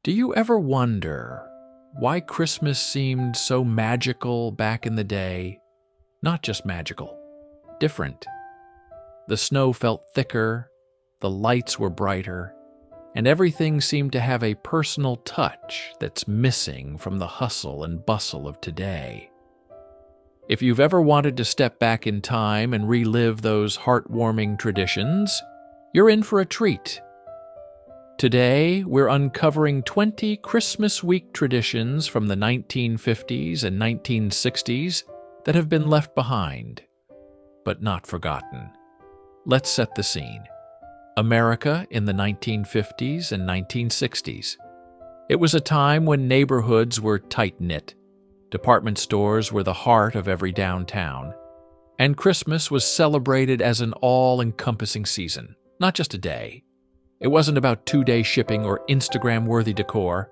Do you ever wonder why Christmas seemed so magical back in the day? Not just magical, different. The snow felt thicker, the lights were brighter, and everything seemed to have a personal touch that's missing from the hustle and bustle of today. If you've ever wanted to step back in time and relive those heartwarming traditions, you're in for a treat. Today, we're uncovering 20 Christmas week traditions from the 1950s and 1960s that have been left behind, but not forgotten. Let's set the scene. America in the 1950s and 1960s. It was a time when neighborhoods were tight-knit, department stores were the heart of every downtown, and Christmas was celebrated as an all-encompassing season, not just a day. It wasn't about two-day shipping or Instagram-worthy decor.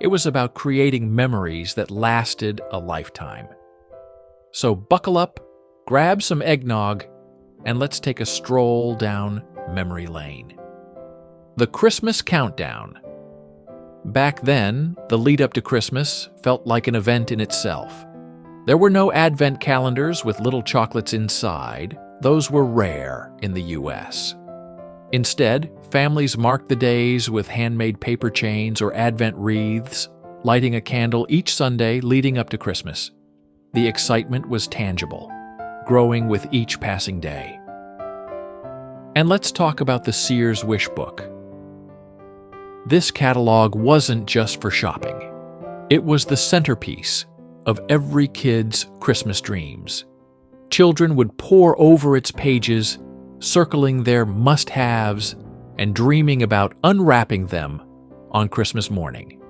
It was about creating memories that lasted a lifetime. So buckle up, grab some eggnog, and let's take a stroll down memory lane. The Christmas Countdown. Back then, the lead-up to Christmas felt like an event in itself. There were no advent calendars with little chocolates inside. Those were rare in the U.S. Instead, families marked the days with handmade paper chains or advent wreaths, lighting a candle each Sunday leading up to Christmas. The excitement was tangible, growing with each passing day. And let's talk about the Sears Wish Book. This catalog wasn't just for shopping. It was the centerpiece of every kid's Christmas dreams. Children would pore over its pages, circling their must-haves and dreaming about unwrapping them on Christmas morning.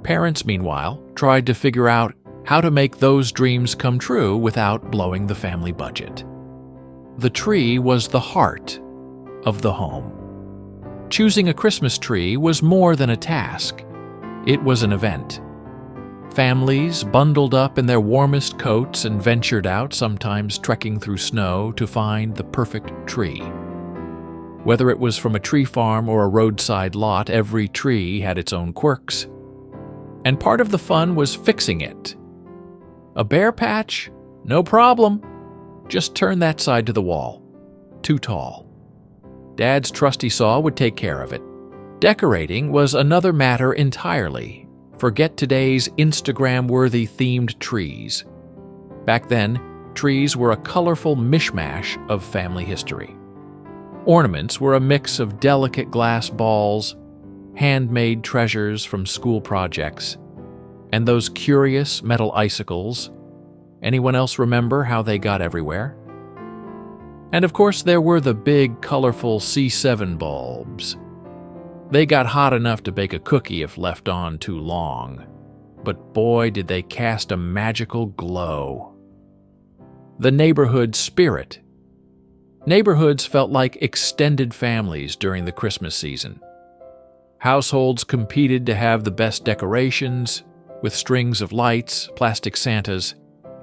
Parents, meanwhile, tried to figure out how to make those dreams come true without blowing the family budget. The tree was the heart of the home. Choosing a Christmas tree was more than a task. It was an event. Families bundled up in their warmest coats and ventured out, sometimes trekking through snow, to find the perfect tree. Whether it was from a tree farm or a roadside lot, every tree had its own quirks. And part of the fun was fixing it. A bare patch? No problem. Just turn that side to the wall. Too tall. Dad's trusty saw would take care of it. Decorating was another matter entirely. Forget today's Instagram-worthy themed trees. Back then, trees were a colorful mishmash of family history. Ornaments were a mix of delicate glass balls, handmade treasures from school projects, and those curious metal icicles. Anyone else remember how they got everywhere? And of course, there were the big, colorful C7 bulbs. They got hot enough to bake a cookie if left on too long. But boy, did they cast a magical glow. The neighborhood spirit. Neighborhoods felt like extended families during the Christmas season. Households competed to have the best decorations, with strings of lights, plastic Santas,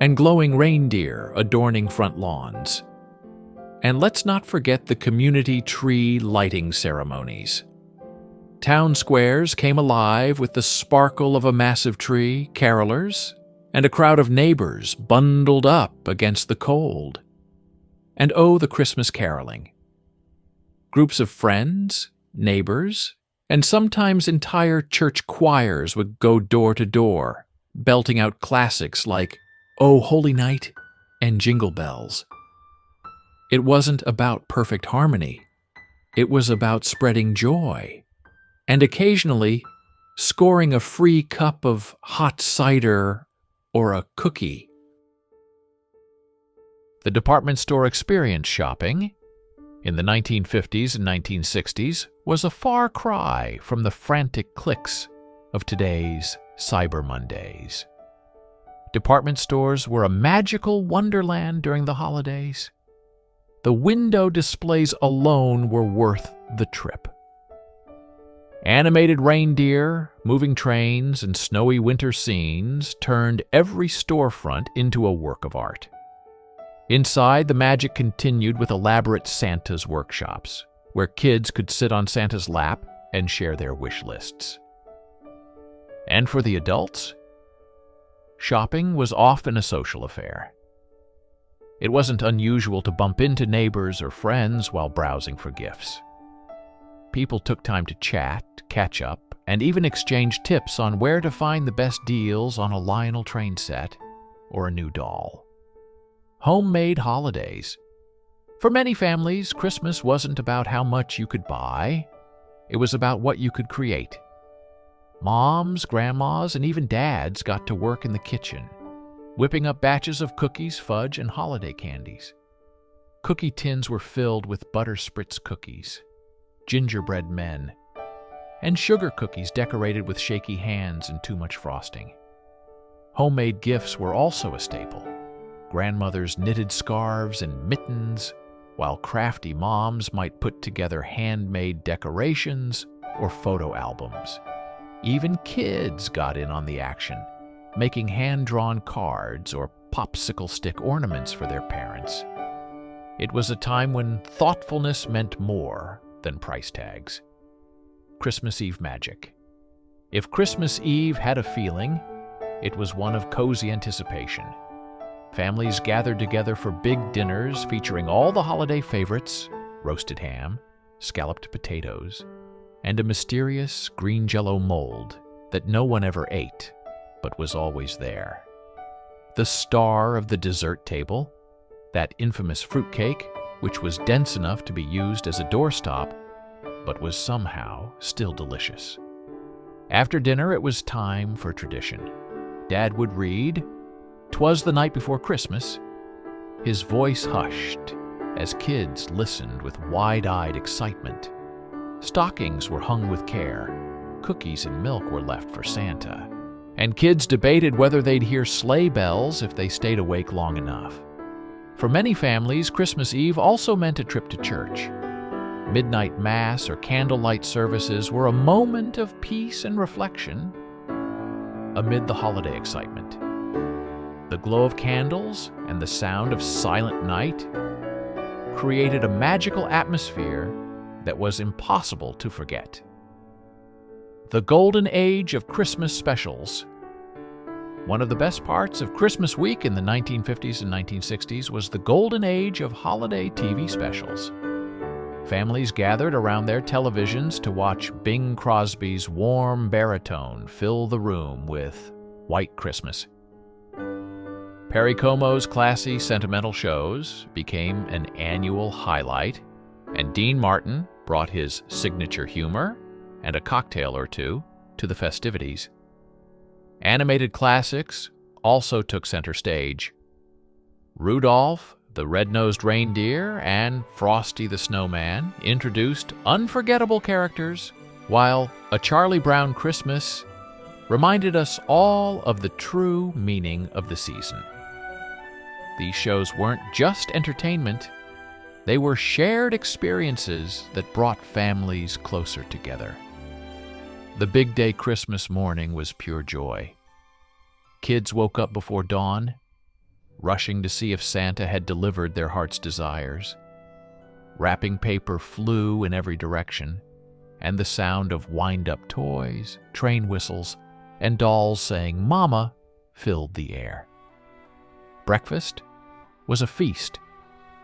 and glowing reindeer adorning front lawns. And let's not forget the community tree lighting ceremonies. Town squares came alive with the sparkle of a massive tree, carolers, and a crowd of neighbors bundled up against the cold. And oh, the Christmas caroling. Groups of friends, neighbors, and sometimes entire church choirs would go door to door, belting out classics like "Oh, Holy Night" and "Jingle Bells." It wasn't about perfect harmony. It was about spreading joy. And occasionally, scoring a free cup of hot cider or a cookie. The department store experience shopping in the 1950s and 1960s was a far cry from the frantic clicks of today's Cyber Mondays. Department stores were a magical wonderland during the holidays. The window displays alone were worth the trip. Animated reindeer, moving trains, and snowy winter scenes turned every storefront into a work of art. Inside, the magic continued with elaborate Santa's workshops, where kids could sit on Santa's lap and share their wish lists. And for the adults, shopping was often a social affair. It wasn't unusual to bump into neighbors or friends while browsing for gifts. People took time to chat, catch up, and even exchange tips on where to find the best deals on a Lionel train set or a new doll. Homemade holidays. For many families, Christmas wasn't about how much you could buy. It was about what you could create. Moms, grandmas, and even dads got to work in the kitchen, whipping up batches of cookies, fudge, and holiday candies. Cookie tins were filled with butter spritz cookies, gingerbread men, and sugar cookies decorated with shaky hands and too much frosting. Homemade gifts were also a staple. Grandmothers knitted scarves and mittens, while crafty moms might put together handmade decorations or photo albums. Even kids got in on the action, making hand-drawn cards or popsicle stick ornaments for their parents. It was a time when thoughtfulness meant more than price tags. Christmas Eve magic. If Christmas Eve had a feeling, it was one of cozy anticipation. Families gathered together for big dinners featuring all the holiday favorites: roasted ham, scalloped potatoes, and a mysterious green jello mold that no one ever ate, but was always there. The star of the dessert table, that infamous fruitcake, which was dense enough to be used as a doorstop, but was somehow still delicious. After dinner, it was time for tradition. Dad would read "'Twas the Night Before Christmas." His voice hushed as kids listened with wide-eyed excitement. Stockings were hung with care, cookies and milk were left for Santa, and kids debated whether they'd hear sleigh bells if they stayed awake long enough. For many families, Christmas Eve also meant a trip to church. Midnight Mass or candlelight services were a moment of peace and reflection amid the holiday excitement. The glow of candles and the sound of silent night created a magical atmosphere that was impossible to forget. The golden age of Christmas specials. One of the best parts of Christmas week in the 1950s and 1960s was the golden age of holiday TV specials. Families gathered around their televisions to watch Bing Crosby's warm baritone fill the room with White Christmas. Perry Como's classy, sentimental shows became an annual highlight, and Dean Martin brought his signature humor and a cocktail or two to the festivities. Animated classics also took center stage. Rudolph the Red-Nosed Reindeer and Frosty the Snowman introduced unforgettable characters, while A Charlie Brown Christmas reminded us all of the true meaning of the season. These shows weren't just entertainment, they were shared experiences that brought families closer together. The big day Christmas morning was pure joy. Kids woke up before dawn, rushing to see if Santa had delivered their heart's desires. Wrapping paper flew in every direction, and the sound of wind-up toys, train whistles, and dolls saying "Mama" filled the air. Breakfast was a feast.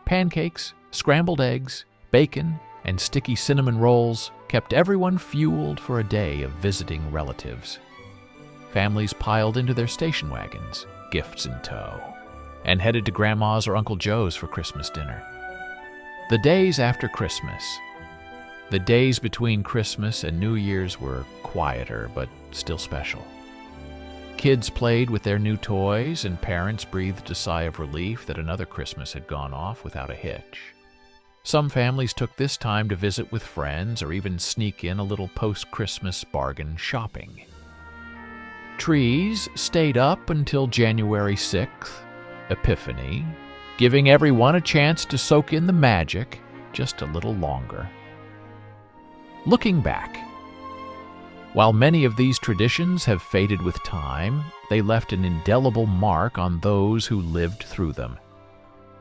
Pancakes, scrambled eggs, bacon, and sticky cinnamon rolls kept everyone fueled for a day of visiting relatives. Families piled into their station wagons, gifts in tow, and headed to Grandma's or Uncle Joe's for Christmas dinner. The days after Christmas, the days between Christmas and New Year's, were quieter but still special. Kids played with their new toys, and parents breathed a sigh of relief that another Christmas had gone off without a hitch. Some families took this time to visit with friends or even sneak in a little post-Christmas bargain shopping. Trees stayed up until January 6th, Epiphany, giving everyone a chance to soak in the magic just a little longer. Looking back, while many of these traditions have faded with time, they left an indelible mark on those who lived through them.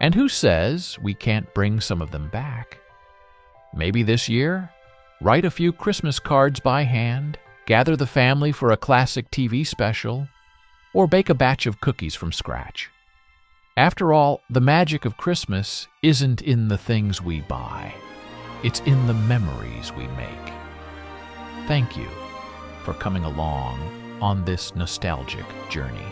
And who says we can't bring some of them back? Maybe this year, write a few Christmas cards by hand, gather the family for a classic TV special, or bake a batch of cookies from scratch. After all, the magic of Christmas isn't in the things we buy. It's in the memories we make. Thank you for coming along on this nostalgic journey.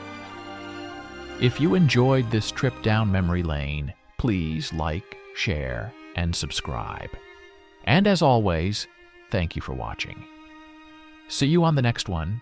If you enjoyed this trip down memory lane, please like, share, and subscribe. And as always, thank you for watching. See you on the next one.